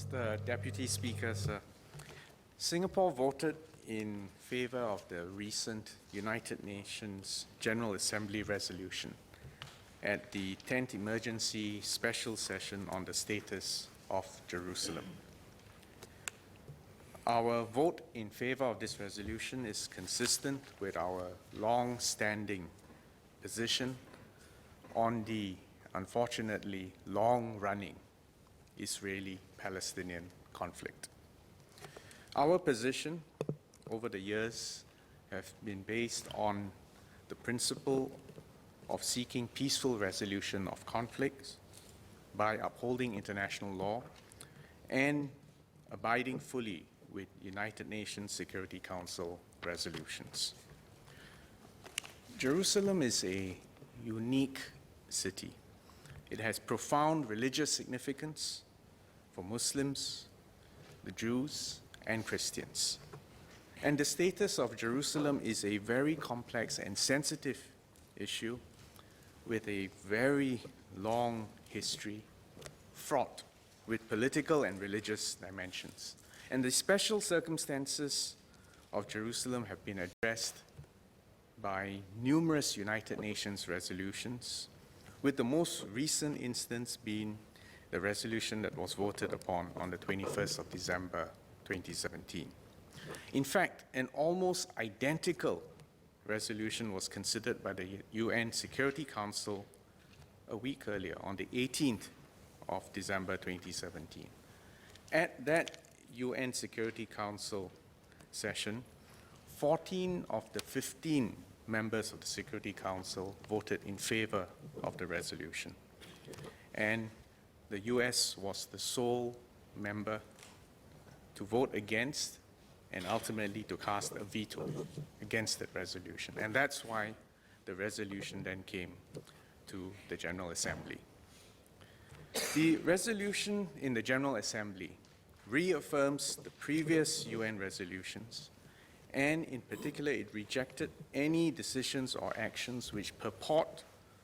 Mr. Deputy Speaker, sir, Singapore voted in favor of the recent United Nations General Assembly resolution at the 10th Emergency Special Session on the status of Jerusalem. Our vote in favor of this resolution is consistent with our long-standing position on the unfortunately long-running Israeli-Palestinian conflict. Our position over the years have been based on the principle of seeking peaceful resolution of conflicts by upholding international law and abiding fully with United Nations Security Council resolutions. Jerusalem is a unique city. It has profound religious significance for Muslims, the Jews, and Christians. And the status of Jerusalem is a very complex and sensitive issue with a very long history, fraught with political and religious dimensions. And the special circumstances of Jerusalem have been addressed by numerous United Nations resolutions, with the most recent instance being the resolution that was voted upon on the 21st of December 2017. In fact, an almost identical resolution was considered by the UN Security Council a week earlier, on the 18th of December 2017. At that UN Security Council session, 14 of the 15 members of the Security Council voted in favor of the resolution. And the US was the sole member to vote against and ultimately to cast a veto against that resolution. And that's why the resolution then came to the General Assembly. The resolution in the General Assembly reaffirms the previous UN resolutions, and in particular, it rejected any decisions or actions which purport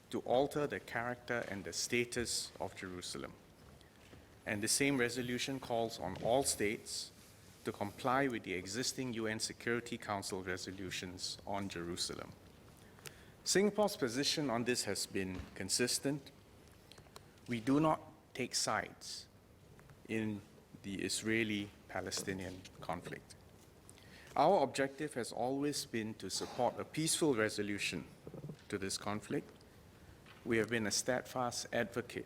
to alter the character and the status of Jerusalem. And the same resolution calls on all states to comply with the existing UN Security Council resolutions on Jerusalem. Singapore's position on this has been consistent. We do not take sides in the Israeli-Palestinian conflict. Our objective has always been to support a peaceful resolution to this conflict. We have been a steadfast advocate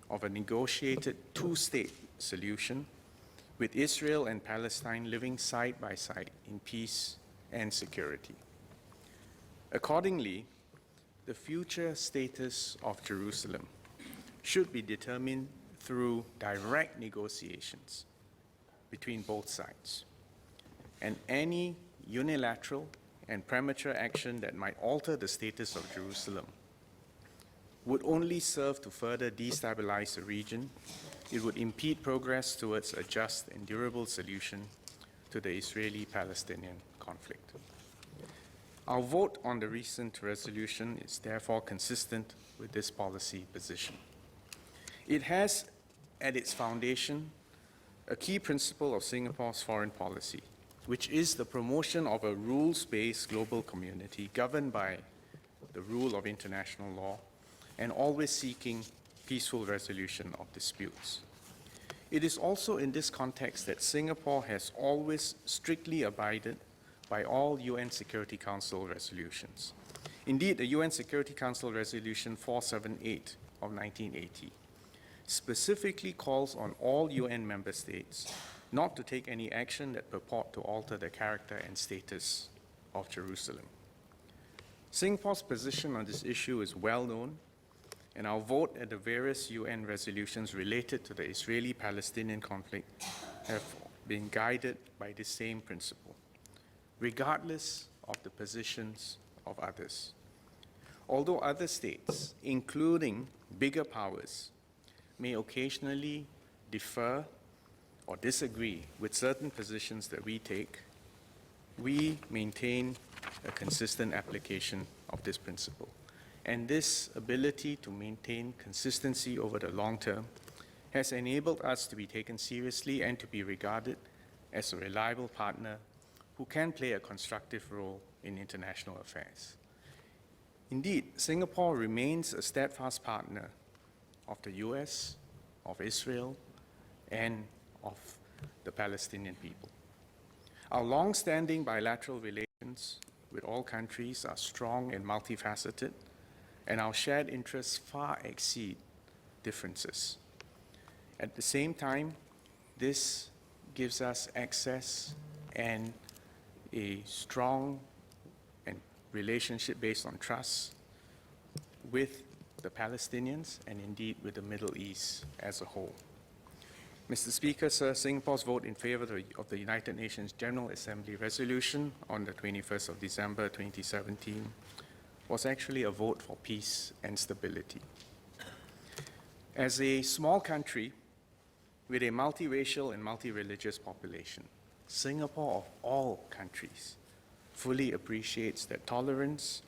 of a negotiated two-state solution with Israel and Palestine living side by side in peace and security. Accordingly, the future status of Jerusalem should be determined through direct negotiations between both sides. And any unilateral and premature action that might alter the status of Jerusalem would only serve to further destabilize the region. It would impede progress towards a just and durable solution to the Israeli-Palestinian conflict. Our vote on the recent resolution is therefore consistent with this policy position. It has at its foundation a key principle of Singapore's foreign policy, which is the promotion of a rules-based global community governed by the rule of international law and always seeking peaceful resolution of disputes. It is also in this context that Singapore has always strictly abided by all UN Security Council resolutions. Indeed, the UN Security Council Resolution 478 of 1980 specifically calls on all UN member states not to take any action that purport to alter the character and status of Jerusalem. Singapore's position on this issue is well known, and our vote at the various UN resolutions related to the Israeli-Palestinian conflict have been guided by the same principle, regardless of the positions of others. Although other states, including bigger powers, may occasionally differ or disagree with certain positions that we take, we maintain a consistent application of this principle. And this ability to maintain consistency over the long term has enabled us to be taken seriously and to be regarded as a reliable partner who can play a constructive role in international affairs. Indeed, Singapore remains a steadfast partner of the US, of Israel, and of the Palestinian people. Our long-standing bilateral relations with all countries are strong and multifaceted, and our shared interests far exceed differences. At the same time, this gives us access and a strong and relationship based on trust with the Palestinians and indeed with the Middle East as a whole. Mr. Speaker, sir, Singapore's vote in favor of the United Nations General Assembly resolution on the 21st of December 2017 was actually a vote for peace and stability. As a small country with a multiracial and multi-religious population, Singapore, of all countries, fully appreciates that tolerance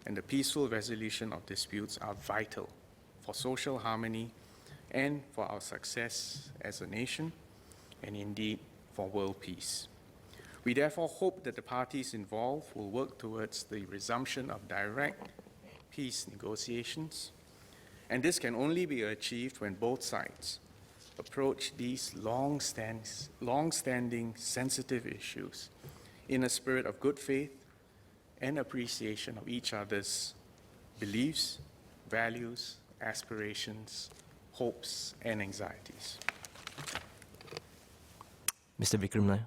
and the peaceful resolution of disputes are vital for social harmony and for our success as a nation, and indeed for world peace. We therefore hope that the parties involved will work towards the resumption of direct peace negotiations, and this can only be achieved when both sides approach these long-standing sensitive issues in a spirit of good faith and appreciation of each other's beliefs, values, aspirations, hopes, and anxieties. Mr. Vikram Nair.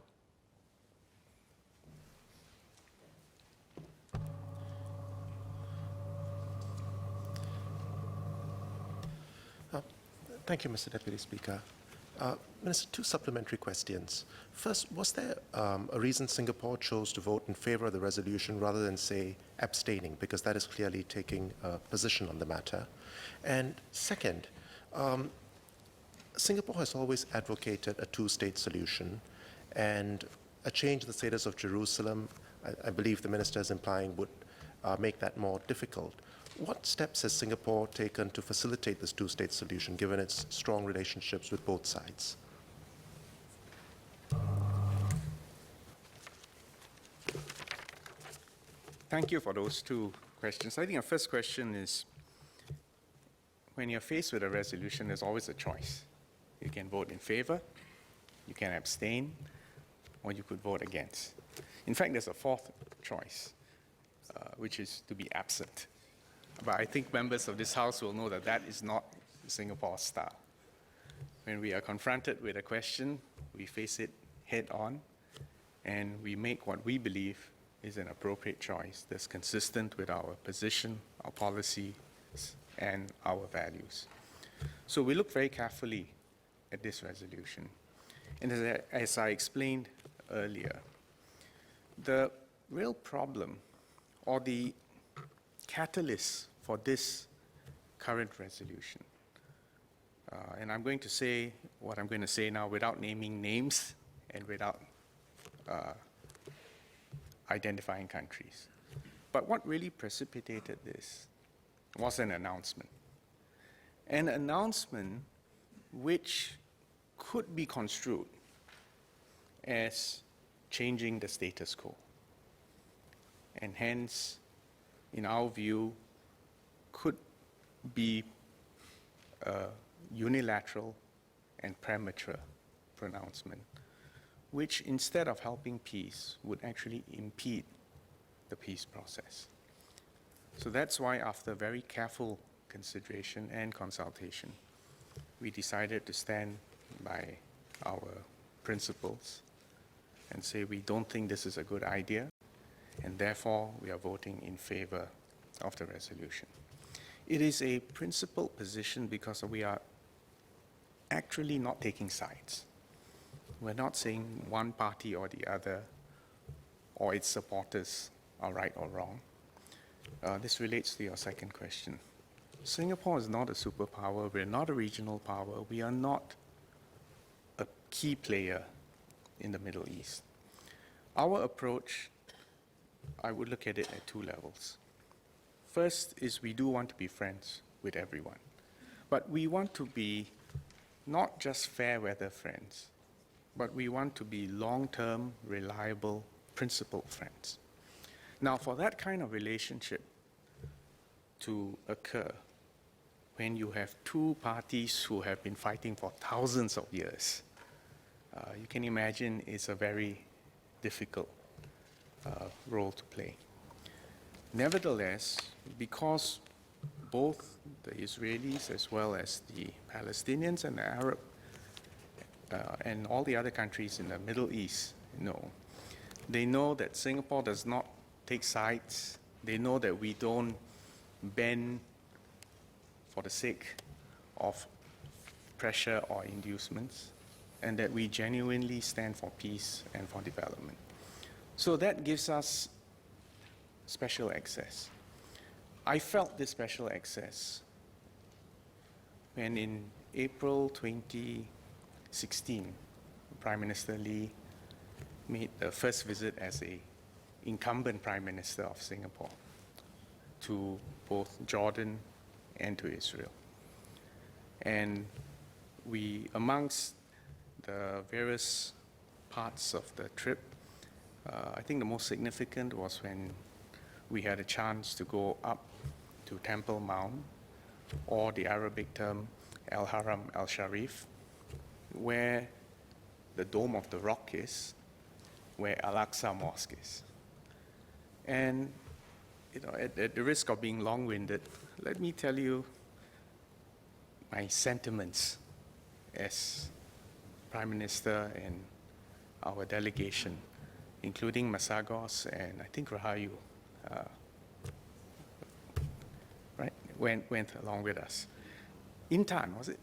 Thank you, Mr. Deputy Speaker. Minister, two supplementary questions. First, was there a reason Singapore chose to vote in favor of the resolution rather than, say, abstaining? Because that is clearly taking a position on the matter. And second, Singapore has always advocated a two-state solution, and a change in the status of Jerusalem, I believe the minister is implying, would make that more difficult. What steps has Singapore taken to facilitate this two-state solution, given its strong relationships with both sides? Thank you for those two questions. I think our first question is, when you're faced with a resolution, there's always a choice. You can vote in favor, you can abstain, or you could vote against. In fact, there's a fourth choice, which is to be absent. But I think members of this House will know that that is not Singapore's style. When we are confronted with a question, we face it head on, and we make what we believe is an appropriate choice that's consistent with our position, our policies, and our values. So we look very carefully at this resolution. And as I explained earlier, the real problem, or the catalyst for this current resolution, and I'm going to say what I'm going to say now without naming names and without identifying countries. But what really precipitated this was an announcement. An announcement which could be construed as changing the status quo, and hence, in our view, could be a unilateral and premature pronouncement, which instead of helping peace, would actually impede the peace process. So that's why, after very careful consideration and consultation, we decided to stand by our principles and say we don't think this is a good idea, and therefore we are voting in favor of the resolution. It is a principled position because we are actually not taking sides. We're not saying one party or the other or its supporters are right or wrong. This relates to your second question. Singapore is not a superpower. We're not a regional power. We are not a key player in the Middle East. Our approach, I would look at it at two levels. First is we do want to be friends with everyone, but we want to be not just fair weather friends, but we want to be long-term, reliable, principled friends. Now, for that kind of relationship to occur, when you have two parties who have been fighting for thousands of years, you can imagine it's a very difficult role to play. Nevertheless, because both the Israelis as well as the Palestinians and the Arab and all the other countries in the Middle East know, they know that Singapore does not take sides. They know that we don't bend for the sake of pressure or inducements, and that we genuinely stand for peace and for development. So that gives us special access. I felt this special access when in April 2016, Prime Minister Lee made the first visit as an incumbent Prime Minister of Singapore to both Jordan and to Israel. And we, amongst the various parts of the trip, I think the most significant was when we had a chance to go up to Temple Mount, or the Arabic term Al-Haram Al-Sharif, where the Dome of the Rock is, where Al-Aqsa Mosque is. And at the risk of being long-winded, let me tell you my sentiments as Prime Minister and our delegation, including Masagos and I think Rahayu, right, went along with us. Intan, was it?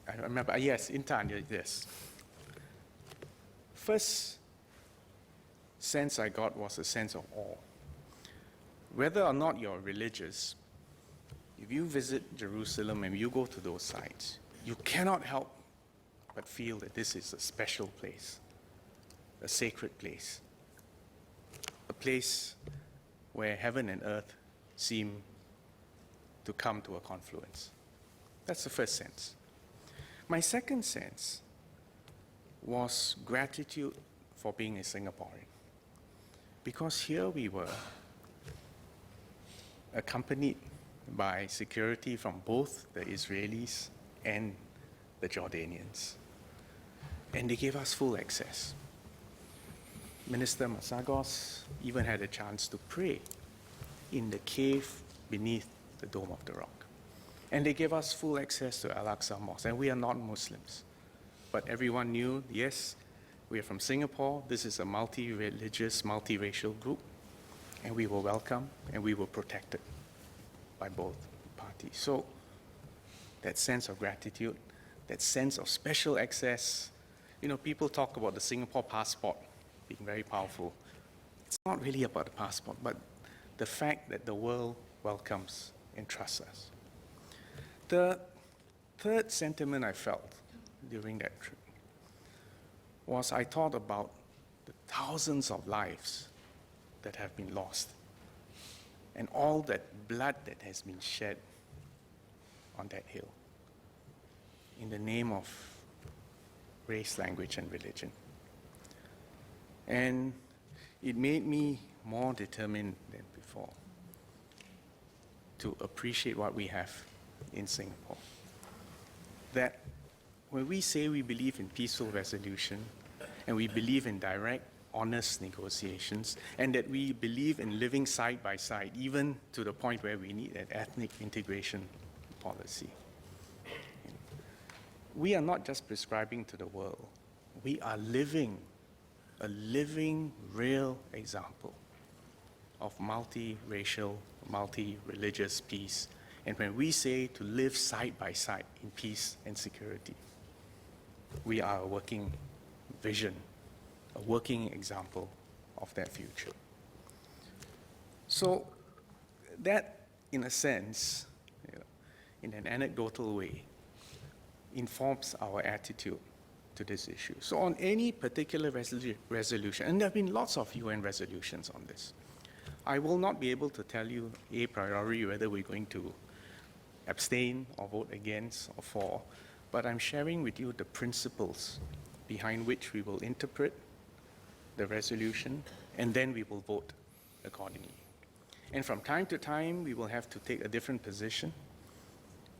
I don't remember. Yes, Intan, yes. First sense I got was a sense of awe. Whether or not you're religious, if you visit Jerusalem and you go to those sites, you cannot help but feel that this is a special place, a sacred place, a place where heaven and earth seem to come to a confluence. That's the first sense. My second sense was gratitude for being a Singaporean, because here we were, accompanied by security from both the Israelis and the Jordanians. And they gave us full access. Minister Masagos even had a chance to pray in the cave beneath the Dome of the Rock. And they gave us full access to Al-Aqsa Mosque. And we are not Muslims. But everyone knew, yes, we are from Singapore. This is a multi-religious, multiracial group. And we were welcome and we were protected by both parties. So that sense of gratitude, that sense of special access, people talk about the Singapore passport being very powerful. It's not really about the passport, but the fact that the world welcomes and trusts us. The third sentiment I felt during that trip was I thought about the thousands of lives that have been lost and all that blood that has been shed on that hill in the name of race, language, and religion. And it made me more determined than before to appreciate what we have in Singapore. That when we say we believe in peaceful resolution and we believe in direct, honest negotiations, and that we believe in living side by side, even to the point where we need an ethnic integration policy. We are not just prescribing to the world. We are living a living, real example of multi-racial, multi-religious peace. And when we say to live side by side in peace and security, we are a working vision, a working example of that future. So that, in a sense, in an anecdotal way, informs our attitude to this issue. So on any particular resolution, and there have been lots of UN resolutions on this, I will not be able to tell you a priori whether we're going to abstain or vote against or for, but I'm sharing with you the principles behind which we will interpret the resolution, and then we will vote accordingly. And from time to time, we will have to take a different position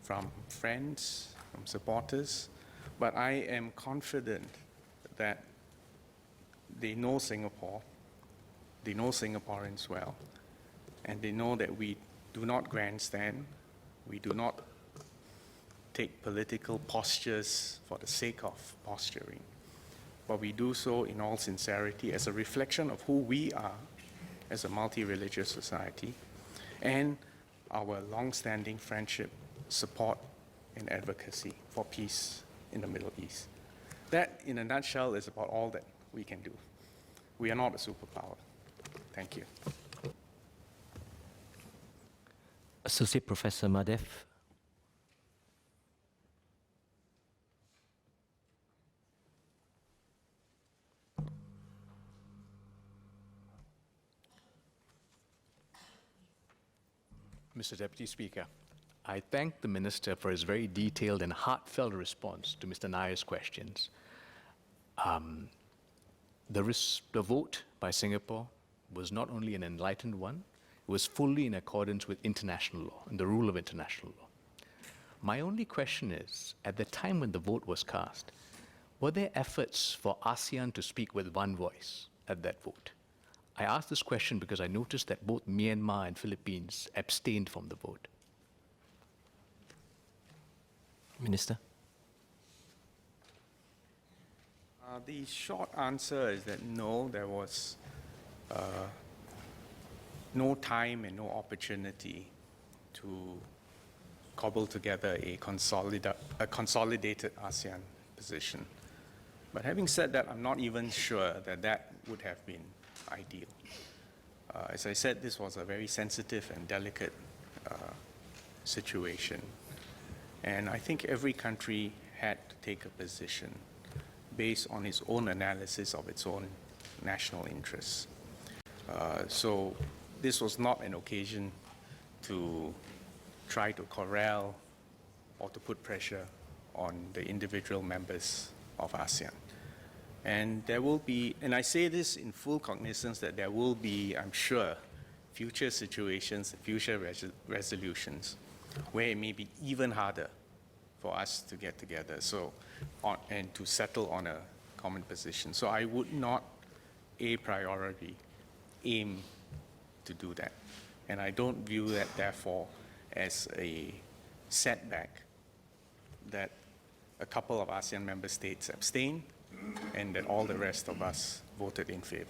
from friends, from supporters, but I am confident that they know Singapore, they know Singaporeans well, and they know that we do not grandstand, we do not take political postures for the sake of posturing, but we do so in all sincerity as a reflection of who we are as a multi-religious society and our long-standing friendship, support, and advocacy for peace in the Middle East. That, in a nutshell, is about all that we can do. We are not a superpower. Thank you. Associate Professor Madev. Mr. Deputy Speaker, I thank the Minister for his very detailed and heartfelt response to Mr. Nair's questions. The vote by Singapore was not only an enlightened one, it was fully in accordance with international law and the rule of international law. My only question is, at the time when the vote was cast, were there efforts for ASEAN to speak with one voice at that vote? I ask this question because I noticed that both Myanmar and Philippines abstained from the vote. Minister. The short answer is that no, there was no time and no opportunity to cobble together a consolidated ASEAN position. But having said that, I'm not even sure that that would have been ideal. As I said, this was a very sensitive and delicate situation. And I think every country had to take a position based on its own analysis of its own national interests. So this was not an occasion to try to corral or to put pressure on the individual members of ASEAN. And there will be, and I say this in full cognizance that there will be, I'm sure, future situations, future resolutions where it may be even harder for us to get together and to settle on a common position. So I would not a priori aim to do that. And I don't view that, therefore, as a setback that a couple of ASEAN member states abstained and that all the rest of us voted in favor.